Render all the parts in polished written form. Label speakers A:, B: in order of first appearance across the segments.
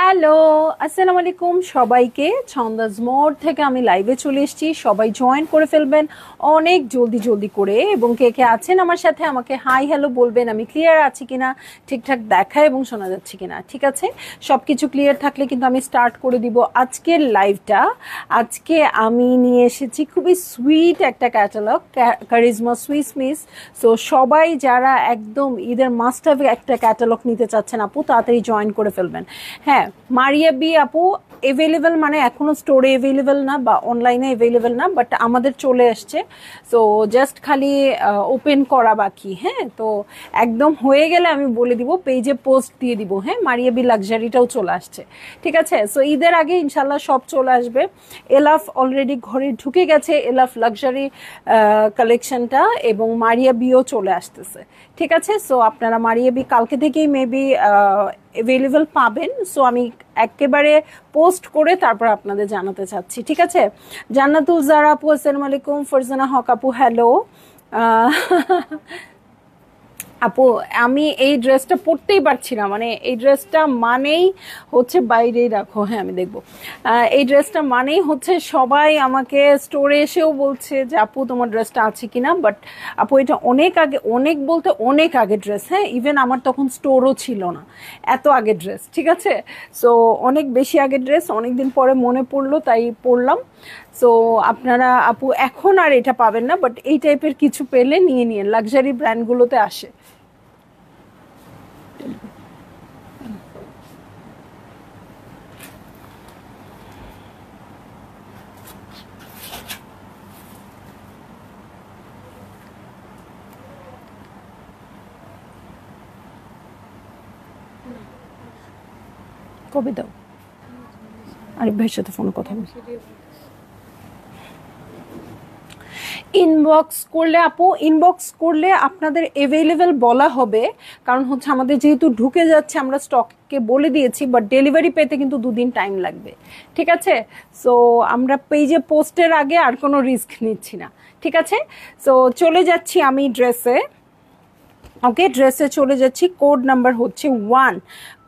A: Hello, আসসালামু আলাইকুম সবাইকে। ছন্দাজ মোড থেকে আমি লাইভে চলে এসেছি। সবাই জয়েন করে ফেলবেন অনেক জলদি জলদি করে, এবং কে কে আছেন আমার সাথে আমাকে হাই হ্যালো বলবেন। আমি ক্লিয়ার আছি কিনা, ঠিকঠাক দেখা এবং শোনা যাচ্ছে কিনা। ঠিক আছে, সব কিছু ক্লিয়ার থাকলে কিন্তু আমি স্টার্ট করে দিব আজকের লাইভটা। আজকে আমি নিয়ে এসেছি খুবই সুইট একটা catalogue, charisma Swiss miss. So সবাই যারা একদম ঈদের মাস্ট হ্যাভ একটা ক্যাটালগ নিতে চাচ্ছেন আপু, তাড়াতাড়ি জয়েন করে ফেলবেন। হ্যাঁ, মারিয়া বি আপু অ্যাভেলেবেল, মানে এখনো স্টোরে অ্যাভেলেবেল না বা অনলাইনে অ্যাভেলেবেল না, বাট আমাদের চলে আসছে। সো জাস্ট খালি ওপেন করা বাকি। হ্যাঁ, তো একদম হয়ে গেলে আমি বলে দিব, পেজে পোস্ট দিয়ে দিব। হ্যাঁ, মারিয়া বি লাক্সারিটাও চলে আসছে। ঠিক আছে, সো ঈদের আগে ইনশাল্লাহ সব চলে আসবে। এলাফ অলরেডি ঘরে ঢুকে গেছে, এলাফ লাক্সারি কালেকশনটা, এবং মারিয়া বিও চলে আসতেছে। ঠিক আছে, সো আপনারা মারিয়া বি কালকে থেকেই মেবি অ্যাভেলেবল পাবেন। সো আমি একেবারে পোস্ট করে তারপর আপনাদের জানাতে চাচ্ছি। ঠিক আছে, জান্নাতুল জারা আপু আসসালামু আলাইকুম, ফরজানা হক আপু হ্যালো। আপু আমি এই ড্রেসটা পরতেই পারছি না, মানে এই ড্রেসটা মানেই হচ্ছে বাইরেই রাখো। হ্যাঁ আমি দেখবো। এই ড্রেসটা মানেই হচ্ছে সবাই আমাকে স্টোরে এসেও বলছে যে আপু তোমার ড্রেসটা আছে কিনা, বাট আপু এটা অনেক আগে, অনেক বলতে অনেক আগে ড্রেস। হ্যাঁ, ইভেন আমার তখন স্টোরও ছিল না, এত আগে ড্রেস। ঠিক আছে, সো অনেক বেশি আগের ড্রেস, অনেকদিন পরে মনে পড়লো তাই পরলাম। সো আপনারা আপু এখন আর এটা পাবেন না, বাট এই টাইপের কিছু পেলে নিয়ে নিয়ে, লাক্সারি ব্র্যান্ডগুলোতে আসে। কবে দাও, আরিফ ভাইয়ের সাথে ফোনে কথা বল। ইনবক্স করলে আপু, ইনবক্স করলে আপনাদের অ্যাভেলেবেল বলা হবে, কারণ হচ্ছে আমাদের যেহেতু ঢুকে যাচ্ছে আমরা স্টককে বলে দিয়েছি, বাট ডেলিভারি পেতে কিন্তু 2 দিন টাইম লাগবে। ঠিক আছে, সো আমরা পেজে পোস্টের আগে আর কোনো রিস্ক নিচ্ছি না। ঠিক আছে, সো চলে যাচ্ছি আমি ড্রেসে। ওকে, ড্রেসে চলে যাচ্ছি। কোড নাম্বার হচ্ছে 1,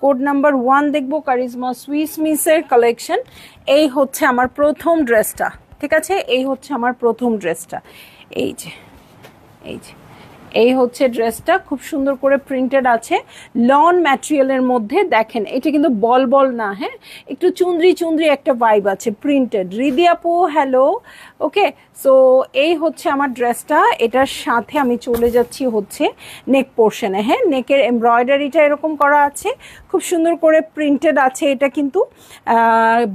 A: কোড নাম্বার 1 দেখবো কারিজমা সুইস মিসের কালেকশন। এই হচ্ছে আমার প্রথম ড্রেসটা। ঠিক আছে, এই হচ্ছে আমার প্রথম ড্রেসটা। এই যে, এই যে, এই হচ্ছে ড্রেসটা, খুব সুন্দর করে প্রিন্টেড আছে লন ম্যাটেরিয়ালের মধ্যে। দেখেন এটা কিন্তু বল বল না, হ্যাঁ একটু চুন্দ্রি চুন্দ্রি একটা ভাইব আছে, প্রিন্টেড। রিদি আপু হ্যালো। ওকে, সো এই হচ্ছে আমার ড্রেসটা। এটার সাথে আমি চলে যাচ্ছি হচ্ছে নেক পোর্শনে। হ্যাঁ, নেকের এমব্রয়ডারিটা এরকম করা আছে, খুব সুন্দর করে প্রিন্টেড আছে। এটা কিন্তু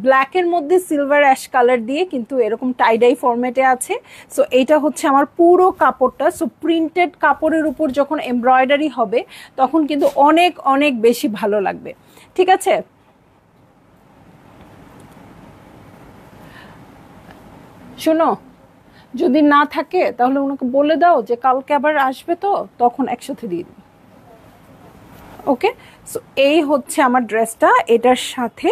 A: ব্ল্যাকের মধ্যে সিলভার অ্যাশ কালার দিয়ে কিন্তু এরকম টাইডাই ফরম্যাটে আছে। সো এইটা হচ্ছে আমার পুরো কাপড়টা। সো প্রিন্টেড কাপড়ের উপর যখন এমব্রয়ডারি হবে তখন কিন্তু অনেক অনেক বেশি ভালো লাগবে। ঠিক আছে, শোনো, যদি না থাকে তাহলে ওনাকে বলে দাও যে কালকে আবার আসবে, তো তখন একসাথে দিয়ে দিবে। ওকে, সো এই হচ্ছে আমার ড্রেসটা। এটার সাথে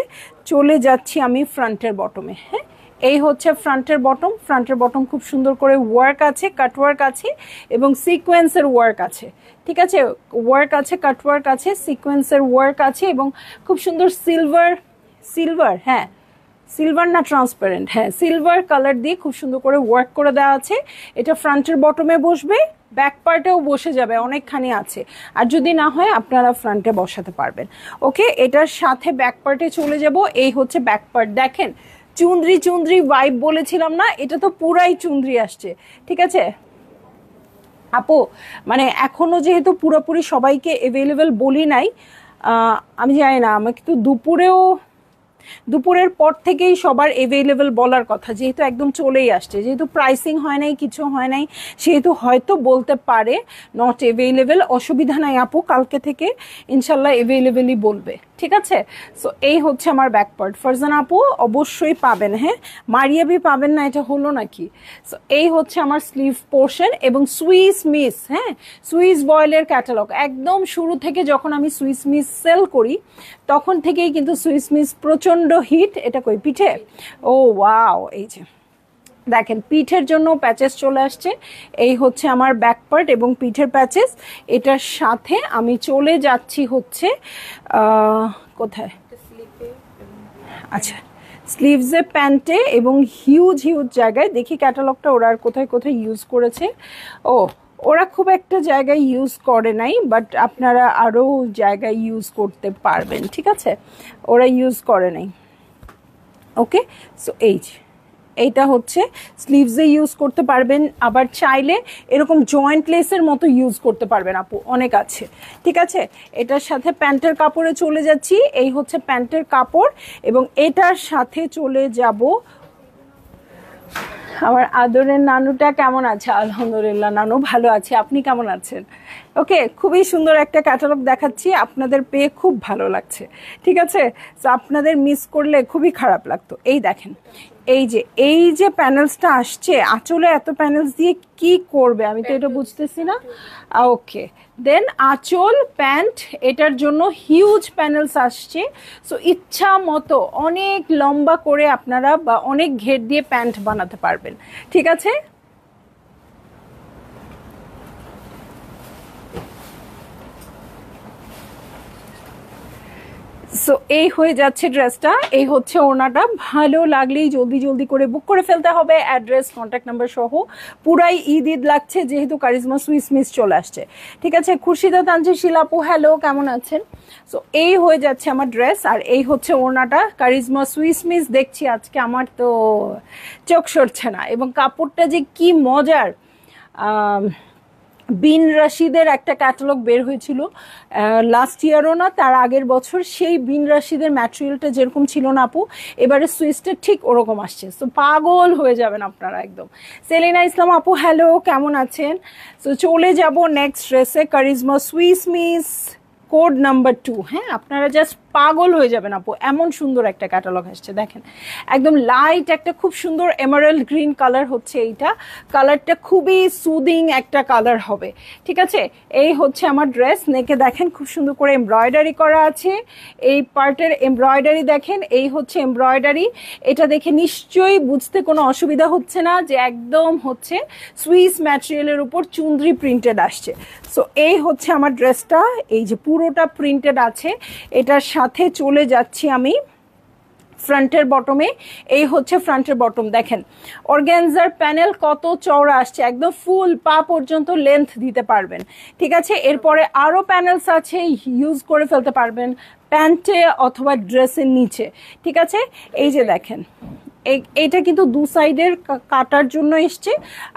A: চলে যাচ্ছি আমি ফ্রন্টের বটমে। হ্যাঁ, এই হচ্ছে ফ্রন্টের বটম। ফ্রন্টের বটম খুব সুন্দর করে ওয়ার্ক আছে, কাট ওয়ার্ক আছে এবং সিকোয়েন্সের ওয়ার্ক আছে। ঠিক আছে, ওয়ার্ক আছে, কাট ওয়ার্ক আছে, সিকোয়েন্সের ওয়ার্ক আছে, এবং খুব সুন্দর সিলভার, সিলভার, হ্যাঁ সিলভার না ট্রান্সপারেন্ট, হ্যাঁ সিলভার কালার দিয়ে খুব সুন্দর করে ওয়ার্ক করে দেওয়া আছে। এটা ফ্রন্টের বটমে বসবে, ব্যাক পার্টেও বসে যাবে, অনেকখানি আছে। আর যদি না হয় আপনারা ফ্রন্টে বসাতে পারবেন। ওকে, এটার সাথে ব্যাক পার্টে চলে যাব। এই হচ্ছে ব্যাক পার্ট, দেখেন চুন্দ্রি চুন্দ্রি ভাইব বলেছিলাম না, এটা তো পুরাই চুন্দ্রি আসছে। ঠিক আছে আপু, মানে এখনো যেহেতু পুরোপুরি সবাইকে অ্যাভেলেবেল বলি নাই, আমি জানি না, আমাকে তো দুপুরের পর থেকেই সবার অ্যাভেলেবেল বলার কথা, যেহেতু একদম চলেই আসছে, যেহেতু প্রাইসিং হয় নাই, কিছু হয় নাই, সেহেতু হয়তো বলতে পারে নট অ্যাভেলেবেল। অসুবিধা নাই আপু, কালকে থেকে ইনশাল্লাহ অ্যাভেলেবেলই বলবে। ঠিক আছে, সো এই হচ্ছে আমার ব্যাক পার্ট। ফারজানা আপু অবশ্যই পাবেন। হ্যাঁ, মারিয়াবি পাবেন না এটা হলো নাকি? সো এই হচ্ছে আমার স্লিভ পোর্শন এবং সুইস মিস। হ্যাঁ, সুইস বয়েলের ক্যাটালগ একদম শুরু থেকে, যখন আমি সুইস মিস সেল করি তখন থেকেই কিন্তু সুইস মিস প্রচন্ড হিট। এটা কই পিঠে? ও ওয়াও, এই যে দেখেন পিঠের জন্য প্যাচেস চলে আসছে। এই হচ্ছে আমার ব্যাক পার্ট এবং পিঠের প্যাচেস। এটার সাথে আমি চলে যাচ্ছি হচ্ছে কোথায়, আচ্ছা, স্লিভসে প্যান্টে এবং হিউজ হিউজ জায়গায়, দেখি ক্যাটালগটা ওরা আর কোথায় কোথায় ইউজ করেছে। ও, ওরা খুব একটা জায়গায় ইউজ করে নাই, বাট আপনারা আরও জায়গায় ইউজ করতে পারবেন, ঠিক আছে, ওরা ইউজ করে নাই। ওকে, সো এইটা হচ্ছে স্লিভসে ইউজ করতে পারবেন, আবার চাইলে এরকম জয়েন্ট লেসের মতো ইউজ করতে পারবেন আপু, অনেক আছে, ঠিক আছে। এটার সাথে প্যান্টের কাপড়ে চলে যাচ্ছি, এই হচ্ছে প্যান্টের কাপড়, এবং এটার সাথে চলে যাব। আমার আদরের নানুটা কেমন আছে? আলহামদুলিল্লাহ নানু ভালো আছে, আপনি কেমন আছেন? ওকে, খুবই সুন্দর একটা ক্যাটালগ দেখাচ্ছি, আপনাদের পেয়ে খুব ভালো লাগছে, ঠিক আছে। তো আপনাদের মিস করলে খুবই খারাপ লাগতো। এই দেখেন, এই যে প্যানেলসটা আসছে, আঁচলে এত প্যানেলস দিয়ে কি করবে আমি তো এটা বুঝতেছি না। ওকে, দেন আঁচল প্যান্ট, এটার জন্য হিউজ প্যানেলস আসছে। সো ইচ্ছা মতো অনেক লম্বা করে আপনারা বা অনেক ঘের দিয়ে প্যান্ট বানাতে পারবেন, ঠিক আছে। সো এই হয়ে যাচ্ছে ড্রেসটা, এই হচ্ছে ওড়নাটা। ভালো লাগলেই জলদি জলদি করে বুক করে ফেলতে হবে, অ্যাড্রেস কন্ট্যাক্ট নাম্বার সহ। পুরাই ঈদ ঈদ লাগছে যেহেতু কারিজমা সুইস মিস চলে আসছে, ঠিক আছে। খুরশিদা তানজির শিলাপু হ্যালো, কেমন আছেন? সো এই হয়ে যাচ্ছে আমার ড্রেস, আর এই হচ্ছে ওড়নাটা। কারিজমা সুইস মিস দেখছি আজকে আমার তো চোখ সরছে না, এবং কাপড়টা যে কি মজার। বিন রাশিদের একটা ক্যাটালগ বের হয়েছিল লাস্ট ইয়ারও না, তার আগের বছর, সেই বিন রাশিদের ম্যাটেরিয়ালটা যেরকম ছিল না আপু, এবারে সুইসটা ঠিক ওরকম আসছে। সো পাগল হয়ে যাবেন আপনারা একদম। সেলিনা ইসলাম আপু হ্যালো, কেমন আছেন? সো চলে যাব নেক্সট ড্রেসে, charisma Swiss miss code number 2। হ্যাঁ, আপনারা জাস্ট পাগল হয়ে যাবেন আপু, এমন সুন্দর একটা ক্যাটালগ আসছে দেখেন, একদম লাইট একটা খুব সুন্দর এমারাল্ড গ্রিন কালার হচ্ছে এইটা। কালারটা খুবই সুদিং একটা কালার হবে, ঠিক আছে। এই হচ্ছে আমার ড্রেস, নেকে দেখেন খুব সুন্দর করে এমব্রয়ডারি করা আছে, এই পার্টের এমব্রয়ডারি দেখেন, এই হচ্ছে এমব্রয়ডারি। এটা দেখে নিশ্চয়ই বুঝতে কোনো অসুবিধা হচ্ছে না যে একদম হচ্ছে সুইস ম্যাটেরিয়ালের উপর চুন্দ্রি প্রিন্টেড আসছে। সো এই হচ্ছে আমার ড্রেসটা, এই যে পুরোটা প্রিন্টেড আছে। এটার সাথে চলে যাচ্ছি আমি ফ্রন্টের বটমে। এই হচ্ছে ফ্রন্টের বটম, দেখেন অর্গানজার প্যানেল কত চওড়া আসছে, একদম ফুল পা পর্যন্ত লেন্থ দিতে পারবেন, ঠিক আছে। এরপরে আরও প্যানেলস আছে, ইউজ করে ফেলতে পারবেন প্যান্টে অথবা ড্রেসের নিচে, ঠিক আছে। এই যে দেখেন, এইটা কিন্তু দু সাইডের কাটার জন্য এসছে,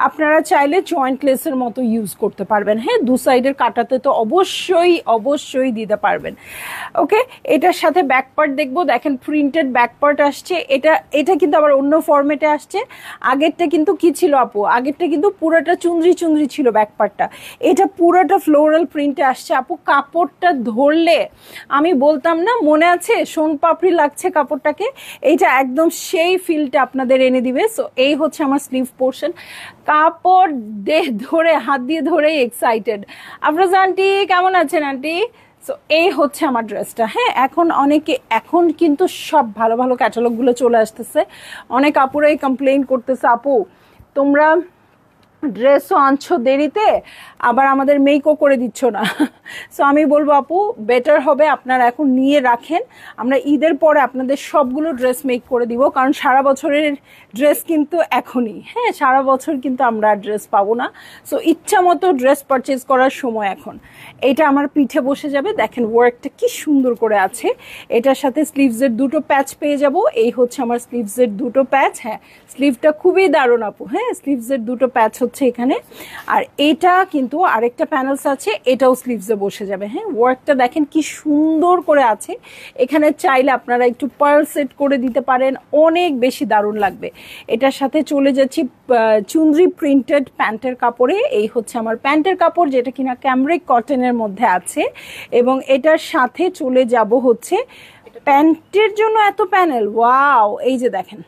A: আপনারা চাইলে জয়েন্ট লেসের মতো ইউজ করতে পারবেন। হ্যাঁ, দু সাইডের কাটাতে তো অবশ্যই অবশ্যই দিতে পারবেন। ওকে, এটার সাথে ব্যাক পার্ট দেখবো, দেখেন প্রিন্টেড ব্যাক পার্ট আসছে। এটা কিন্তু আবার অন্য ফরম্যাটে আসছে। আগেরটা কিন্তু কি ছিল আপু, আগেরটা কিন্তু পুরোটা চুনরি চুনরি ছিল ব্যাক পার্টটা, এটা পুরোটা ফ্লোরাল প্রিন্টে আসছে আপু। কাপড়টা ধরলে আমি বলতাম না, মনে আছে সোনপাপড়ি লাগছে কাপড়টাকে, এইটা একদম সেই ফিলটা আপনাদের এনে দিবে। সো এই হচ্ছে আমার স্লিভ পোর্শন, কাপড় ধরে হাত দিয়ে ধরে এক্সাইটেড। আফরোজা আন্টি কেমন আছেন আন্টি? সো এই হচ্ছে আমার ড্রেসটা। হ্যাঁ, এখন কিন্তু সব ভালো ভালো ক্যাটালগুলো চলে আসতেছে। অনেক আপুরাই কমপ্লেইন করতেছে, আপু তোমরা ড্রেসও আনছো দেরিতে, আবার আমাদের মেকও করে দিচ্ছ না। সো আমি বলবো আপু বেটার হবে আপনারা এখন নিয়ে রাখেন, আমরা ঈদের পরে আপনাদের সবগুলো ড্রেস মেক করে দিব, কারণ সারা বছরের ড্রেস কিন্তু এখনই, হ্যাঁ সারা বছর কিন্তু আমরা ড্রেস পাবো না। সো ইচ্ছা মতো ড্রেস পারচেজ করার সময় এখন। এটা আমার পিঠে বসে যাবে, দেখেন ওয়ার্কটা কি সুন্দর করে আছে। এটার সাথে স্লিভসের দুটো প্যাচ পেয়ে যাব, এই হচ্ছে আমার স্লিভসের দুটো প্যাচ। হ্যাঁ, স্লিভটা খুবই দারুণ আপু। হ্যাঁ, স্লিভসের দুটো প্যাচ হচ্ছে এখানে, আর এটা কিন্তু আরেকটা প্যানেলস আছে, এটাও স্লিভসে বসে যাবে। হ্যাঁ, ওয়ার্কটা দেখেন কি সুন্দর করে আছে। এখানে চাইলে আপনারা একটু পার্ল সেট করে দিতে পারেন, অনেক বেশি দারুণ লাগবে। এটার সাথে চলে যাচ্ছি চুনরি প্রিন্টেড প্যান্টের কাপড়ে। এই হচ্ছে আমার প্যান্টের কাপড়, যেটা কিনা ক্যামরিক কটনের মধ্যে আছে, এবং এটার সাথে চলে যাব হচ্ছে প্যান্টের জন্য এত প্যানেল, ওয়াও। এই যে দেখেন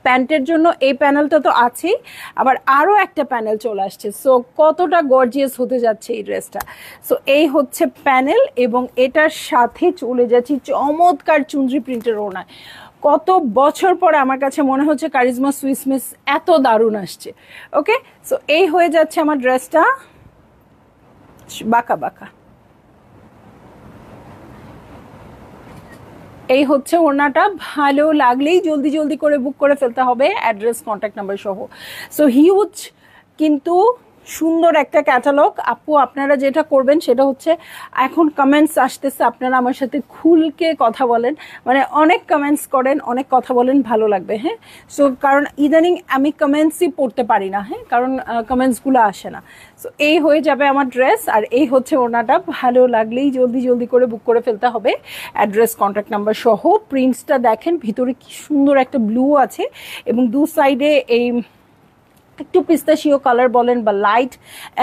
A: প্যান্টের জন্য এই প্যানেলটা তো আছেই, আবার আরও একটা প্যানেল চলে আসছে। সো কতটা গর্জিয়াস হতে যাচ্ছে এই ড্রেসটা। সো এই হচ্ছে প্যানেল, এবং এটার সাথে চলে যাচ্ছি চমৎকার চুনরি প্রিন্টের ওড়নায়। কত বছর পরে আমার কাছে মনে হচ্ছে কারিজমা সুইস মিস এত দারুণ আসছে। ওকে, সো এই হয়ে যাচ্ছে আমার ড্রেসটা, বাঁকা বাঁকা। এই হচ্ছে ওড়নাটা, ভালো লাগলেই জলদি জলদি করে বুক করে ফেলতে হবে, অ্যাড্রেস কন্ট্যাক্ট নাম্বার সহ। সো হিউজ কিন্তু সুন্দর একটা ক্যাটালগ। আপু আপনারা যেটা করবেন সেটা হচ্ছে, এখন কমেন্টস আসতেছে, আপনারা আমার সাথে খুলকে কথা বলেন, মানে অনেক কমেন্টস করেন, অনেক কথা বলেন, ভালো লাগবে। হ্যাঁ, সো কারণ ইদানিং আমি কমেন্টসই পড়তে পারি না, হ্যাঁ, কারণ কমেন্টসগুলো আসে না। সো এই হয়ে যাবে আমার ড্রেস, আর এই হচ্ছে ওনাটা, ভালো লাগলেই জলদি জলদি করে বুক করে ফেলতে হবে, অ্যাড্রেস কন্ট্যাক্ট নাম্বার সহ। প্রিন্টসটা দেখেন, ভিতরে কি সুন্দর একটা ব্লু আছে, এবং দু সাইডে এই একটু পিস্তাশিও কালার বলেন বা লাইট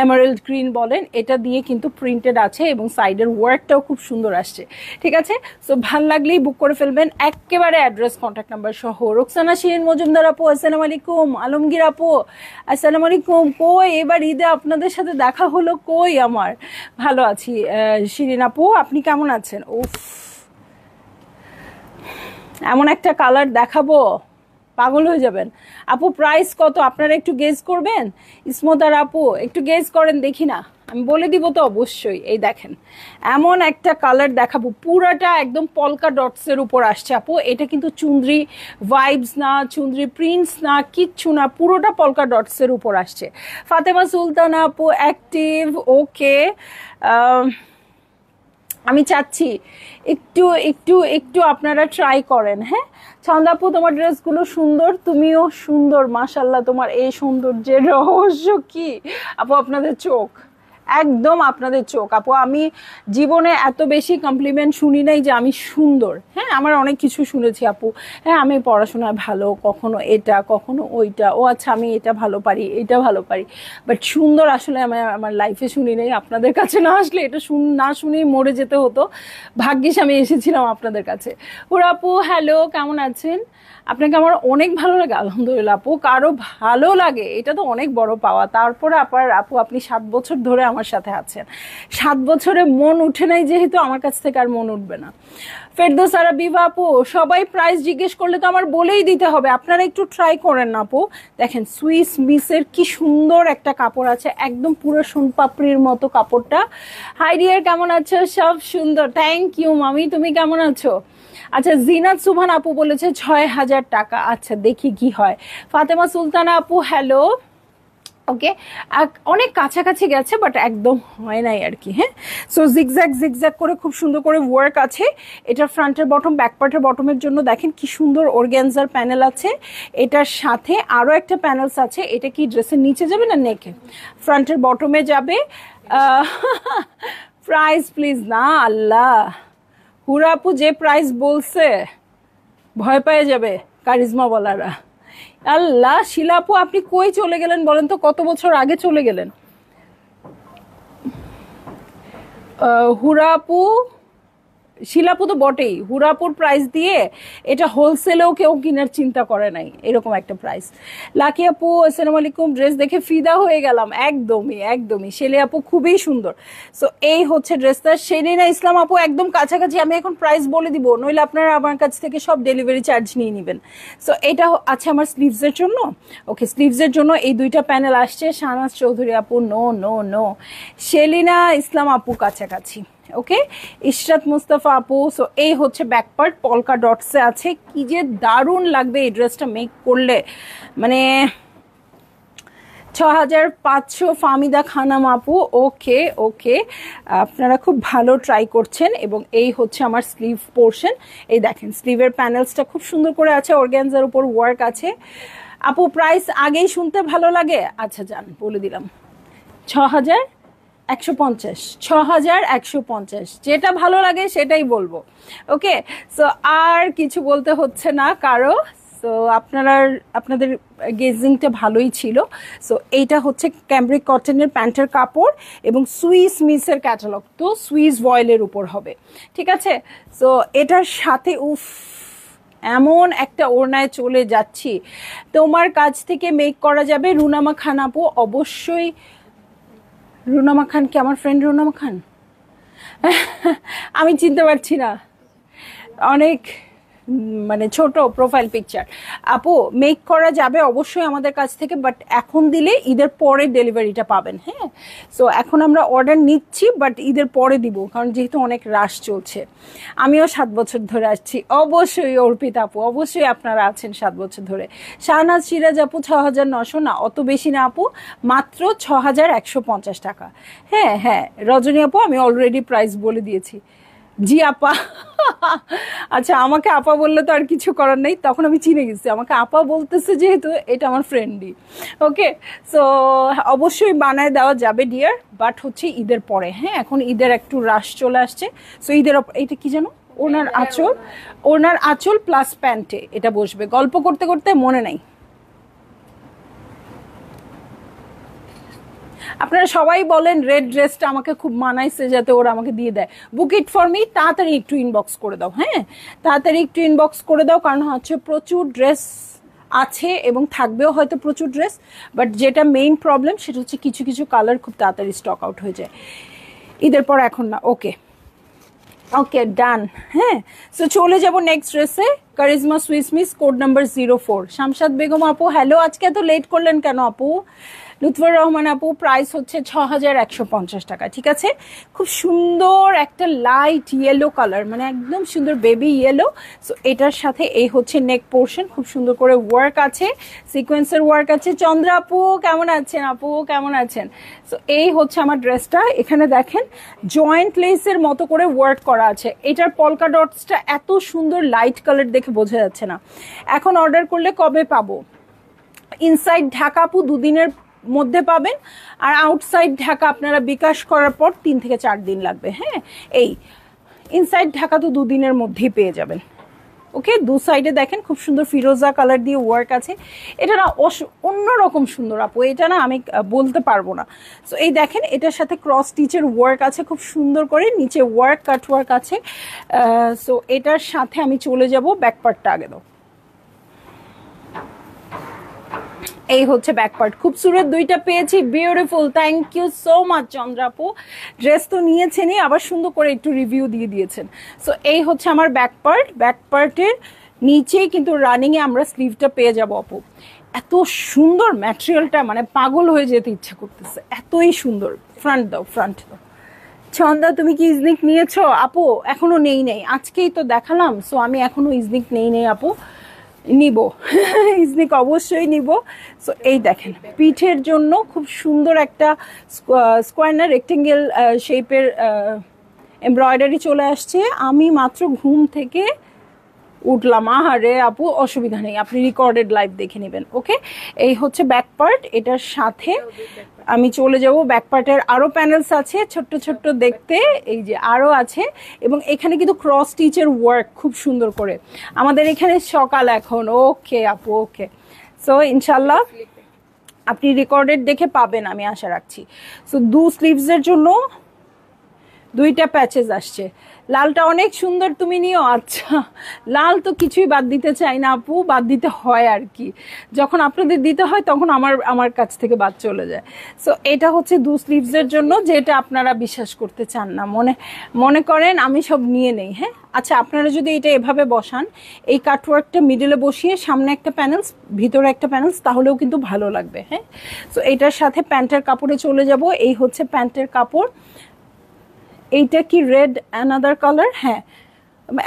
A: এমারেল্ড গ্রিন বলেন, এটা দিয়ে কিন্তু প্রিন্টেড আছে, এবং সাইডের ওয়ার্কটাও খুব সুন্দর আসছে। ঠিক আছে, সো ভাল লাগলেই বুক করে ফেলবেন, একেবারে অ্যাড্রেস কন্ট্যাক্ট নাম্বার সহ। রোকসানা শিরিন মজুমদার আপু আসসালামু আলাইকুম, আলমগীর আপু আসসালামু আলাইকুম, কই এবার ঈদে আপনাদের সাথে দেখা হলো কই? আমার ভালো আছি। শিরিন আপু আপনি কেমন আছেন? উফ, এমন একটা কালার দেখাবো, পাগল হয়ে যাবেন। আপু প্রাইস কত আপনারা একটু গেজ করবেন? ইসমতার আপু একটু গেজ করেন দেখি না, আমি বলে দিব তো অবশ্যই। এই দেখেন, এমন একটা কালার দেখাবো, পুরাটা একদম পলকা ডটসের উপর আসছে আপু। এটা কিন্তু চুন্দ্রি ভাইবস না, চুন্দ্রি প্রিন্টস না, কিচ্ছু না, পুরোটা পলকা ডটসের উপর আসছে। ফাতেমা সুলতানা আপু অ্যাক্টিভ, ওকে। আমি চাচ্ছি একটু একটু একটু আপনারা ট্রাই করেন। হ্যাঁ, ছন্দাপু তোমার ড্রেসগুলো সুন্দর, তুমিও সুন্দর, মাশাল্লাহ। তোমার এই সৌন্দর্যের রহস্য কি আপু? আপনাদের চোখ, একদম আপনাদের চোখ আপু। আমি জীবনে এত বেশি কমপ্লিমেন্ট শুনি নাই যে আমি সুন্দর। হ্যাঁ, আমার অনেক কিছু শুনেছি আপু, হ্যাঁ আমি পড়াশোনায় ভালো, কখনো এটা কখনো ওইটা, ও আচ্ছা আমি এটা ভালো পারি, এটা ভালো পারি, বাট সুন্দর আসলে আমি আমার লাইফে শুনি নাই। আপনাদের কাছে না আসলে এটা না শুনেই মরে যেতে হতো। ভাগ্যিস আমি এসেছিলাম আপনাদের কাছে। ওরা আপু হ্যালো, কেমন আছেন? আপনাকে আমার অনেক ভালো লাগে, আলহামদুলিল্লাহ আপু। কারো ভালো লাগে এটা তো অনেক বড় পাওয়া। তারপরে আপু আপনি 7 বছর ধরে আমার সাথে আছেন, 7 বছরে মন উঠে নাই যেহেতু, আমার কাছ থেকে আর মন উঠবে না। ফেরদৌস আরা বিভা আপু, সবাই প্রাইস জিজ্ঞেস করলে তো আমার বলেই দিতে হবে, আপনারা একটু ট্রাই করেন না আপু। দেখেন সুইস মিসের কি সুন্দর একটা কাপড় আছে, একদম পুরো সোনপাপড়ির মতো কাপড়টা। হাই ডিয়ার, কেমন আছো? সব সুন্দর, থ্যাংক ইউ মামি, তুমি কেমন আছো? আচ্ছা, জিনাত সুবহান আপু বলেছে 6,000 টাকা। আচ্ছা দেখি কি হয়। ফাতেমা সুলতানা আপু হ্যালো, ওকে, অনেক কাছাকাছি গেছে বাট একদম হয় নাই আর কি। হ্যাঁ, সো জিগজ্যাগ জিগজ্যাগ করে খুব সুন্দর করে ওয়ার্ক আছে। এটা ফ্রন্টের বটম, ব্যাক পার্টের বটমের জন্য দেখেন কি সুন্দর অর্গ্যানজার প্যানেল আছে। এটার সাথে আরো একটা প্যানেলস আছে। এটা কি ড্রেসের নিচে যাবে না নেকে? ফ্রন্টের বটমে যাবে। প্রাইস প্লিজ না, আল্লাহ, হুরা আপু যে প্রাইস বলছে ভয় পেয়ে যাবে কারিজমা বলারা। আল্লাহ, শিলাপু আপনি কই চলে গেলেন বলেন তো? কত বছর আগে চলে গেলেন? হুরাপু, শিলাপু তো বটেই, হুরাপুর প্রাইস দিয়ে এটা হোলসেলেও কেউ কেনার চিন্তা করে নাই, এরকম একটা প্রাইস। লাকি আপু আসসালামু আলাইকুম, ড্রেস দেখে ফিদা হয়ে গেলাম। একদমই একদমই, শেলে আপু খুবই সুন্দর। সো এই হচ্ছে ড্রেসটা। শেরিনা ইসলাম আপু একদম কাছাকাছি, আমি এখন প্রাইস বলে দিব, নইলে আপনারা আমার কাছ থেকে সব ডেলিভারি চার্জ নিয়ে নেবেন। সো এটা আছে আমার স্লিভসের জন্য। ওকে, স্লিভসের জন্য এই দুইটা প্যানেল আসছে। শাহনাজ চৌধুরী আপু নো নো নো, শেলিনা ইসলাম আপু কাছাকাছি। ওকে, ইশরাত মুস্তাফা আপু। সো এই হচ্ছে ব্যাক পার্ট, পলকা ডটসে আছে। কি যে দারুণ লাগবে এই ড্রেসটা মেক করলে, মানে 6,500। ফামিদা খানাম আপু, ওকে ওকে, আপনারা খুব ভালো ট্রাই করছেন। এবং এই হচ্ছে আমার স্লিভ পোর্শন। এই দেখেন স্লিভের প্যানেলসটা খুব সুন্দর করে আছে, অর্গ্যানজার উপর ওয়ার্ক আছে। আপু প্রাইস আগেই শুনতে ভালো লাগে? আচ্ছা যান বলে দিলাম, 6,150, 6,150, যেটা ভালো লাগে সেটাই বলবো। ওকে, সো আর কিছু বলতে হচ্ছে না কারো। সো আপনাদের গেজিংটা ভালোই ছিল। সো এইটা হচ্ছে ক্যামব্রিক কটনের প্যান্টের কাপড় এবং সুইস মিসের ক্যাটালগ, তো সুইস ভয়েলের উপর হবে। ঠিক আছে, সো এটার সাথে উফ, এমন একটা ওড়নায় চলে যাচ্ছি। তোমার কাছ থেকে মেক করা যাবে রুনামা খান আপু? অবশ্যই। রুনামা খান কি আমার ফ্রেন্ড রুনামা খান? আমি চিনতে পারছি না, অনেক মানে ছোট প্রোফাইল পিকচার। আপু মেক করা যাবে অবশ্যই আমাদের কাছ থেকে, বাট এখন দিলে ঈদের পরে ডেলিভারিটা পাবেন। হ্যাঁ, সো এখন আমরা অর্ডার নিচ্ছি, বাট ঈদের পরে দিব, কারণ যেহেতু অনেক রাশ চলছে। আমিও 7 বছর ধরে আসছি। অবশ্যই অর্পিতা আপু, অবশ্যই আপনারা আছেন 7 বছর ধরে। শাহনাজ সিরাজ আপু 6,900 না, অত বেশি না আপু, মাত্র 6,150 টাকা। হ্যাঁ হ্যাঁ রজনী আপু, আমি অলরেডি প্রাইস বলে দিয়েছি। জি আপা। আচ্ছা, আমাকে আপা বললে তো আর কিছু করার নেই, তখন আমি চিনে গেছি আমাকে আপা বলতেছে, যেহেতু এটা আমার ফ্রেন্ডই। ওকে, সো অবশ্যই বানায় দেওয়া যাবে ডিয়ার, বাট হচ্ছে ঈদের পরে। হ্যাঁ, এখন ঈদের একটু রাশ চলে আসছে, সো ঈদের এটা কি জানো, ওনার আঁচল, ওনার আঁচল প্লাস প্যান্টে এটা বসবে। গল্প করতে করতে মনে নাই। আপনারা সবাই বলেন রেড ড্রেসটা আমাকে খুব মানাইছে, যাতে ওরা আমাকে দিয়ে দেয়। বুক ইট ফর মি, তাড়াতাড়ি একটু ইনবক্স করে দাও। হ্যাঁ, তাড়াতাড়ি একটু ইনবক্স করে দাও, কারণ হচ্ছে প্রচুর ড্রেস আছে এবং থাকবেও হয়তো প্রচুর ড্রেস, বাট যেটা মেইন প্রবলেম সেটা হচ্ছে কিছু কিছু কালার খুব তাড়াতাড়ি স্টক আউট হয়ে যায় ঈদের পর, এখন না। ওকে ওকে ডান। হ্যাঁ, সো চলে যাব নেক্সট ড্রেসে। Charisma Swiss miss, code number 04। Shamshad Begum আপু হ্যালো, আজকে এত লেট করলেন কেন আপু? লুৎফর রহমান আপু, প্রাইস হচ্ছে 6,150 টাকা। ঠিক আছে, খুব সুন্দর একটা লাইট ইয়েলো কালার, মানে একদম সুন্দর বেবি ইয়েলো। সো এটার সাথে এই হচ্ছে নেক পোর্শন, খুব সুন্দর করে ওয়ার্ক আছে, সিকোয়েন্সের ওয়ার্ক আছে। চন্দ্রা আপু কেমন আছেন? আপু কেমন আছেন? সো এই হচ্ছে আমার ড্রেসটা। এখানে দেখেন জয়েন্ট লেসের মতো করে ওয়ার্ক করা আছে। এটার পলকা ডটসটা এত সুন্দর লাইট কালার, দেখে বোঝা যাচ্ছে না। এখন অর্ডার করলে কবে পাবো? ইনসাইড ঢাকা আপু 2 দিনের মধ্যে পাবেন, আর আউটসাইড ঢাকা আপনারা বিকাশ করার পর 3 থেকে 4 দিন লাগবে। হ্যাঁ, এই ইনসাইড ঢাকা তো 2 দিনের মধ্যেই পেয়ে যাবেন। ওকে, দু সাইডে দেখেন খুব সুন্দর ফিরোজা কালার দিয়ে ওয়ার্ক আছে। এটা না অন্যরকম সুন্দর আপু, এটা না আমি বলতে পারবো না। সো এই দেখেন, এটার সাথে ক্রস স্টিচের ওয়ার্ক আছে খুব সুন্দর করে, নিচে ওয়ার্ক কাট ওয়ার্ক আছে। সো এটার সাথে আমি চলে যাব ব্যাক পার্টটা আগে দাও। এই হচ্ছে ব্যাক পার্ট, খুবসুরত দুইটা পেয়েছি, beautiful. Thank you so much চন্দ্রাপু। ড্রেস তো নিয়েছেনই, আবার সুন্দর করে একটু রিভিউ দিয়ে দিয়েছেন। সো এই হচ্ছে আমার ব্যাক পার্ট। ব্যাক পার্টের নিচেই কিন্তু রানিংয়ে আমরা স্লিভটা পেয়ে যাবো আপু। এত সুন্দর ম্যাটেরিয়ালটা, মানে পাগল হয়ে যেতে ইচ্ছা করতেছে, এতই সুন্দর। ফ্রন্ট দাও, ফ্রন্ট দাও। ছন্দা তুমি কি ইজনিক নিয়েছো? আপু এখনো নেই, আজকেই তো দেখালাম। সো আমি এখনো ইজনিক নেই আপু, নিব। ইজনিক অবশ্যই নিব। সো এই দেখেন, পিঠের জন্য খুব সুন্দর একটা স্কোয়ার না রেক্টেঙ্গেল শেপের এমব্রয়ডারি চলে আসছে। আমি মাত্র ঘুম থেকে উঠলাম, আহারে আপু অসুবিধা নেই, আপনি রেকর্ডেড লাইভ দেখে নেবেন। ওকে, এই হচ্ছে ব্যাক পার্ট। এটার সাথে আমি চলে যাব, ব্যাক পার্টের আরো প্যানেলস আছে ছোট্ট ছোট্ট দেখতে, এই যে আরো আছে। এবং এখানে কিন্তু ক্রস স্টিচের ওয়ার্ক খুব সুন্দর করে। আমাদের এখানে সকাল এখন। ওকে আপু, ওকে। সো ইনশাল্লাহ আপনি রেকর্ডেড দেখে পাবেন, আমি আশা রাখছি। সো স্লিভসের জন্য 2টা প্যাচেস আসছে। লালটা অনেক সুন্দর, তুমি নিও। আচ্ছা, লাল তো কিছুই বাদ দিতে চাই না আপু, বাদ দিতে হয় আর কি, যখন আপনাদের দিতে হয় তখন আমার কাছ থেকে বাদ চলে যায়। সো এটা হচ্ছে স্লিভসের জন্য, যেটা আপনারা বিশ্বাস করতে চান না, মনে করেন আমি সব নিয়ে নেই। হ্যাঁ, আচ্ছা, আপনারা যদি এটা এভাবে বসান, এই কাটওয়ার্কটা মিডলে বসিয়ে সামনে একটা প্যানেলস, ভিতরে একটা প্যানেলস, তাহলেও কিন্তু ভালো লাগবে। হ্যাঁ, সো এটার সাথে প্যান্টের কাপড়ে চলে যাব। এই হচ্ছে প্যান্টের কাপড়। এইটা কি রেড অ্যানাদার কালার? হ্যাঁ,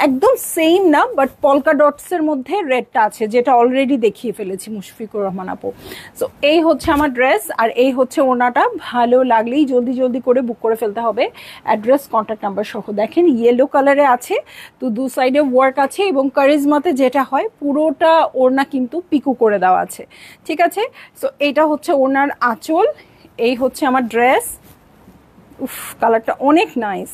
A: একদম সেম না, বাট পলকা ডটসের মধ্যে রেডটা আছে, যেটা অলরেডি দেখিয়ে ফেলেছি মুশফিকুর রহমান আপু। সো এই হচ্ছে আমার ড্রেস, আর এই হচ্ছে ওনাটা। ভালো লাগলেই জলদি জলদি করে বুক করে ফেলতে হবে, অ্যাড্রেস কন্ট্যাক্ট নাম্বার সহ। দেখেন ইয়েলো কালারে আছে, তো 2 সাইডে ওয়ার্ক আছে, এবং কারিজমাতে যেটা হয় পুরোটা ওড়না কিন্তু পিকু করে দেওয়া আছে। ঠিক আছে, সো এটা হচ্ছে ওনার আঁচল, এই হচ্ছে আমার ড্রেস। উফ, কালারটা অনেক নাইস।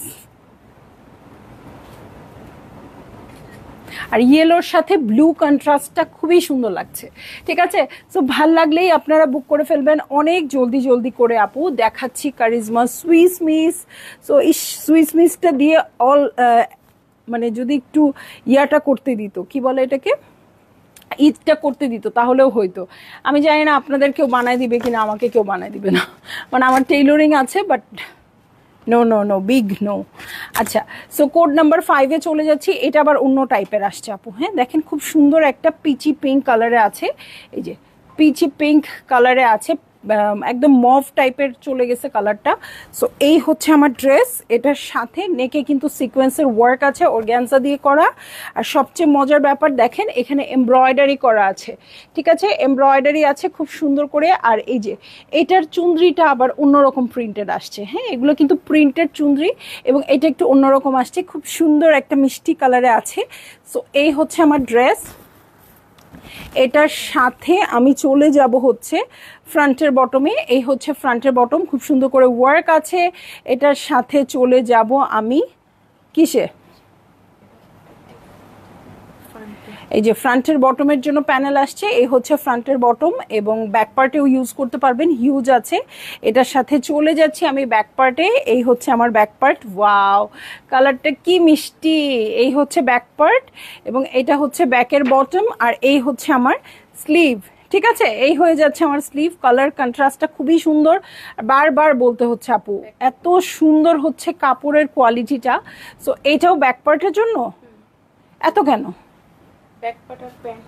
A: আর ইয়েলোর সাথে ব্লু কন্ট্রাস্টটা খুবই সুন্দর লাগছে। ঠিক আছে, সো ভাল লাগলেই আপনারা বুক করে ফেলবেন অনেক জলদি জলদি করে আপু। দেখাচ্ছি কারিজমা সুইস মিস। সো এই সুইস মিসটা দিয়ে মানে যদি একটু ইয়াটা করতে দিত, কি বলে এটাকে, ঈদটা করতে দিত, তাহলেও হয়তো। আমি জানি না আপনাদের কেউ বানায় দিবে কিনা, আমাকে কেউ বানায় দিবে না, মানে আমার টেইলরিং আছে, but no no no, big no. আচ্ছা, সো কোড নাম্বার 5-এ চলে যাচ্ছি। এটা আবার অন্য টাইপের আসছে আপু। হ্যাঁ, দেখেন খুব সুন্দর একটা পিচি পিঙ্ক কালারে আছে, এই যে পিচি পিঙ্ক কালারে আছে, একদম মভ টাইপের চলে গেছে কালারটা। সো এই হচ্ছে আমার ড্রেস। এটার সাথে নেকে কিন্তু সিকোয়েন্সের ওয়ার্ক আছে, অর্গ্যানজা দিয়ে করা। আর সবচেয়ে মজার ব্যাপার দেখেন, এখানে এমব্রয়ডারি করা আছে, ঠিক আছে, এমব্রয়ডারি আছে খুব সুন্দর করে। আর এই যে এটার চুনরিটা আবার অন্যরকম প্রিন্টেড আসছে। হ্যাঁ, এগুলো কিন্তু প্রিন্টেড চুনরি, এবং এটা একটু অন্যরকম আসছে, খুব সুন্দর একটা মিষ্টি কালারে আছে। সো এই হচ্ছে আমার ড্রেস। এটার সাথে আমি চলে যাব হচ্ছে ফ্রন্টের বটমে। এই হচ্ছে ফ্রন্টের বটম, খুব সুন্দর করে ওয়ার্ক আছে। এটার সাথে চলে যাব আমি কিসে, এই যে ফ্রন্টের বটমের জন্য প্যানেল আসছে। এই হচ্ছে ফ্রন্টের বটম, এবং ব্যাক পার্টেও ইউজ করতে পারবেন, হিউজ আছে। এটার সাথে চলে যাচ্ছি আমি ব্যাক পার্টে। এই হচ্ছে আমার ব্যাক পার্ট। ওয়াও, কালারটা কি মিষ্টি। এই হচ্ছে ব্যাক পার্ট, এবং এটা হচ্ছে ব্যাকের বটম, আর এই হচ্ছে আমার স্লিভ। ঠিক আছে, এই হয়ে যাচ্ছে আমার স্লিভ। কালার কন্ট্রাস্টটা খুবই সুন্দর। বারবার বলতে হচ্ছে আপু, এত সুন্দর হচ্ছে কাপড়ের কোয়ালিটিটা। সো এইটাও ব্যাক পার্টের জন্য এত কেন?
B: ব্যাক পার্ট আর প্যান্ট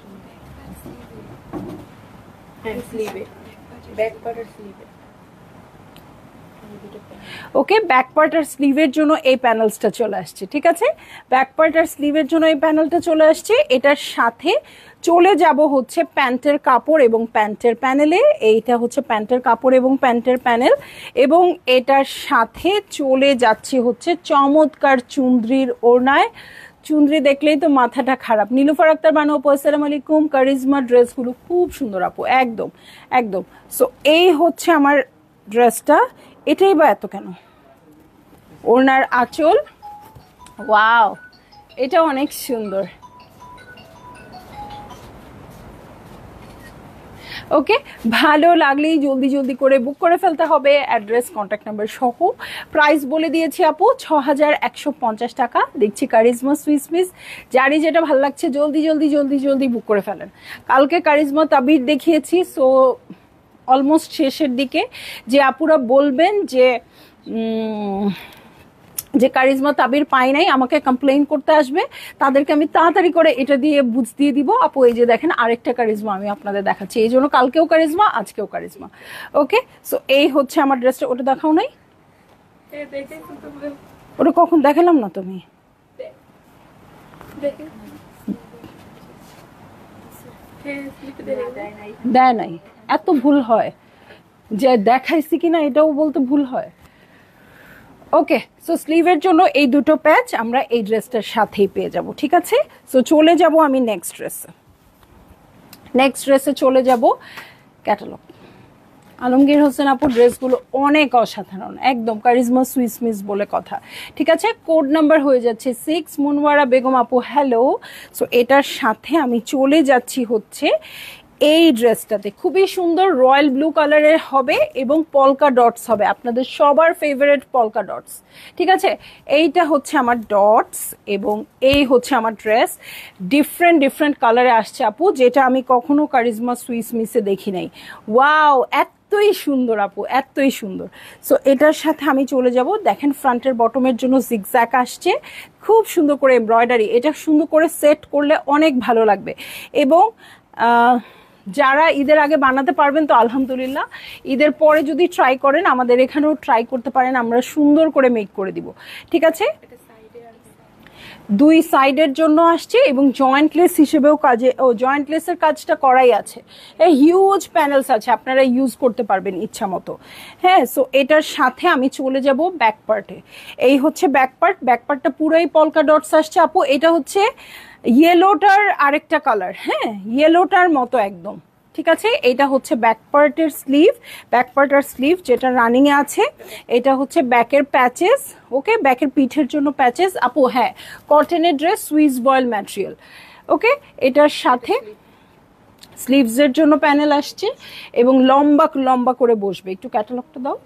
B: হ্যাঁ স্লিভে, ব্যাক পার্ট আর স্লিভে।
A: ওকে, ব্যাক পার্ট আর স্লিভের জন্য এই প্যানেলসটা চলে আসছে। ঠিক আছে, ব্যাক পার্ট আর স্লিভের জন্য এই প্যানেলটা চলে আসছে। এটার সাথে চলে যাব হচ্ছে প্যান্টের কাপড় এবং প্যান্টের প্যানেলে। এইটা হচ্ছে প্যান্টের কাপড় এবং প্যান্টের প্যানেল, এবং এটার সাথে চলে যাচ্ছে হচ্ছে চমৎকার চুন্দ্রির ওড়নায়। চুন্দ্রি দেখলেই তো মাথাটা খারাপ। নীলুফার আক্তার বানু আপু, আসসালামু আলাইকুম। কারিজমা ড্রেসগুলো খুব সুন্দর আপু, একদম একদম। সো এই হচ্ছে আমার ড্রেসটা। এটাই বা এত কেন? ওড়নার আঁচল, ওয়াও, এটা অনেক সুন্দর। ওকে, ভালো লাগলেই জলদি জলদি করে বুক করে ফেলতে হবে, অ্যাড্রেস কন্ট্যাক্ট নাম্বার সহ। প্রাইস বলে দিয়েছি আপু, 6150 টাকা। দেখছি কারিজমা সুইস মিস, যারই যেটা ভালো লাগছে জলদি জলদি জলদি জলদি বুক করে ফেলেন। কালকে কারিজমা তাবির দেখিয়েছি, সো অলমোস্ট শেষের দিকে। যে আপুরা বলবেন যে যে কারিজমা তাবির পাই নাই, আমাকে কমপ্লেইন করতে আসবে, তাদেরকে আমি তাড়াতাড়ি করে এটা দিয়ে বুঝ দিয়ে দিব। আপু এই যে দেখেন আরেকটা কারিজমা আমি আপনাদের দেখাচ্ছি। এই জন্য কালকেও কারিজমা, আজকেও কারিজমা। ওকে, সো এই হচ্ছে আমার ড্রেসটা। ওটা দেখাও নাই, ওটা কখন দেখালাম না তুমি? দেয় নাই, এত ভুল হয় যে দেখাইছি কিনা এটাও বলতে ভুল হয়। ওকে, সো স্লিভের জন্য এই দুটো প্যাচ আমরা এই ড্রেসটার সাথেই পেয়ে যাব। ঠিক আছে, সো চলে যাব আমি নেক্সট ড্রেসে। নেক্সট ড্রেসে চলে যাব ক্যাটালগ। আলমগীর হোসেন আপুর ড্রেসগুলো অনেক অসাধারণ, একদম কারিজমা সুইস মিস বলে কথা। ঠিক আছে, কোড নাম্বার হয়ে যাচ্ছে 6। মুনওয়ারা বেগম আপু, হ্যালো। সো এটার সাথে আমি চলে যাচ্ছি হচ্ছে এই ড্রেসটাতে, খুবই সুন্দর রয়্যাল ব্লু কালারের হবে, এবং পলকা ডটস হবে, আপনাদের সবার ফেভারিট পলকা ডটস। ঠিক আছে, এইটা হচ্ছে আমার ডটস, এবং এই হচ্ছে আমার ড্রেস। ডিফারেন্ট ডিফারেন্ট কালারে আসছে আপু, যেটা আমি কখনো কারিজমা সুইস মিসে দেখি নাই। ওয়াও, এতই সুন্দর আপু, এতই সুন্দর। সো এটার সাথে আমি চলে যাব, দেখেন ফ্রন্টের বটমের জন্য জিগজ্যাগ আসছে, খুব সুন্দর করে এমব্রয়ডারি। এটা সুন্দর করে সেট করলে অনেক ভালো লাগবে। এবং যারা ঈদের আগে বানাতে পারবেন তো আলহামদুলিল্লাহ, ঈদের পরে যদি ট্রাই করেন আমাদের এখানেও ট্রাই করতে পারেন, আমরা সুন্দর করে মেক করে দিব। ঠিক আছে, দুই সাইডের জন্য আসছে, এবং জয়েন্টলেস হিসেবেও কাজে, জয়েন্টলেসের কাজটা করাই আছে। হিউজ প্যানেলস আছে, আপনারা ইউজ করতে পারবেন ইচ্ছা মতো। হ্যাঁ, সো এটার সাথে আমি চলে যাব ব্যাক পার্টে। এই হচ্ছে ব্যাক পার্ট। ব্যাক পার্টটা পুরাই পলকা ডটস আসছে আপু। এটা হচ্ছে ইয়েলোটার আরেকটা কালার, হ্যাঁ, ইয়েলোটার মতো একদম। ঠিক আছে, এটা হচ্ছে ব্যাক পার্টের স্লিভ, ব্যাক পার্ট আর স্লিভ যেটা রানিং এ আছে। এটা হচ্ছে ব্যাকের প্যাচেস। ওকে, ব্যাকের পিঠের জন্য প্যাচেস আপু। হ্যাঁ, কটনের ড্রেস, সুইস বয়েল ম্যাটেরিয়াল। ওকে, এটার সাথে স্লিভসের জন্য প্যানেল আসছে, এবং লম্বা লম্বা করে বসবে। একটু ক্যাটালগটা দাও।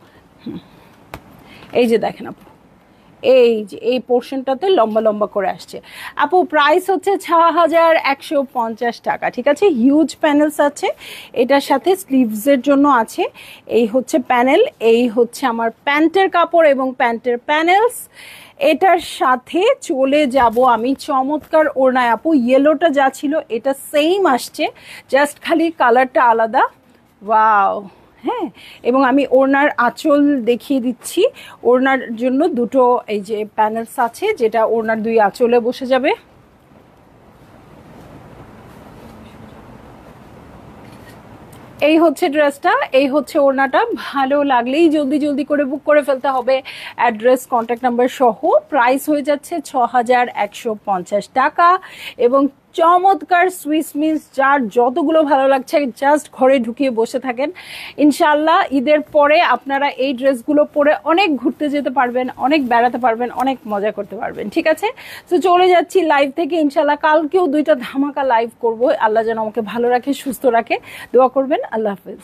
A: এই যে দেখেন আপু, এই যে এই পোর্শনটাতে লম্বা লম্বা করে আসছে। আপু প্রাইস হচ্ছে 6150 টাকা, ঠিক আছে। হিউজ প্যানেলস আছে, এটার সাথে স্লিভসের জন্য আছে। এই হচ্ছে প্যানেল, এই হচ্ছে আমার প্যান্টের কাপড় এবং প্যান্টের প্যানেলস। এটার সাথে চলে যাব আমি চমৎকার ওড়নায়। আপু ইয়েলোটা যা ছিল এটা সেম আসছে, জাস্ট খালি কালারটা আলাদা। ওয়াও, হ্যাঁ। এবং আমি ওড়নার আঁচল দেখিয়ে দিচ্ছি। ওড়নার জন্য দুটো এই যে প্যানেলস আছে, যেটা ওড়নার দুই আঁচলে বসে যাবে। এই হচ্ছে ড্রেসটা, এই হচ্ছে ওড়নাটা। ভালো লাগলেই জলদি জলদি করে বুক করে ফেলতে হবে, অ্যাড্রেস কন্ট্যাক্ট নাম্বার সহ। প্রাইস হয়ে যাচ্ছে 6150 টাকা। এবং চমৎকার সুইস মিন্স, যার যতগুলো ভালো লাগছে জাস্ট ঘরে ঢুকিয়ে বসে থাকেন। ইনশাল্লাহ ঈদের পরে আপনারা এই ড্রেসগুলো পরে অনেক ঘুরতে যেতে পারবেন, অনেক বেড়াতে পারবেন, অনেক মজা করতে পারবেন, ঠিক আছে। তো চলে যাচ্ছি লাইভ থেকে। ইনশাল্লাহ কালকেও 2টা ধামাকা লাইভ করব। আল্লাহ যেন আমাকে ভালো রাখে, সুস্থ রাখে, দোয়া করবেন। আল্লাহ হাফেজ।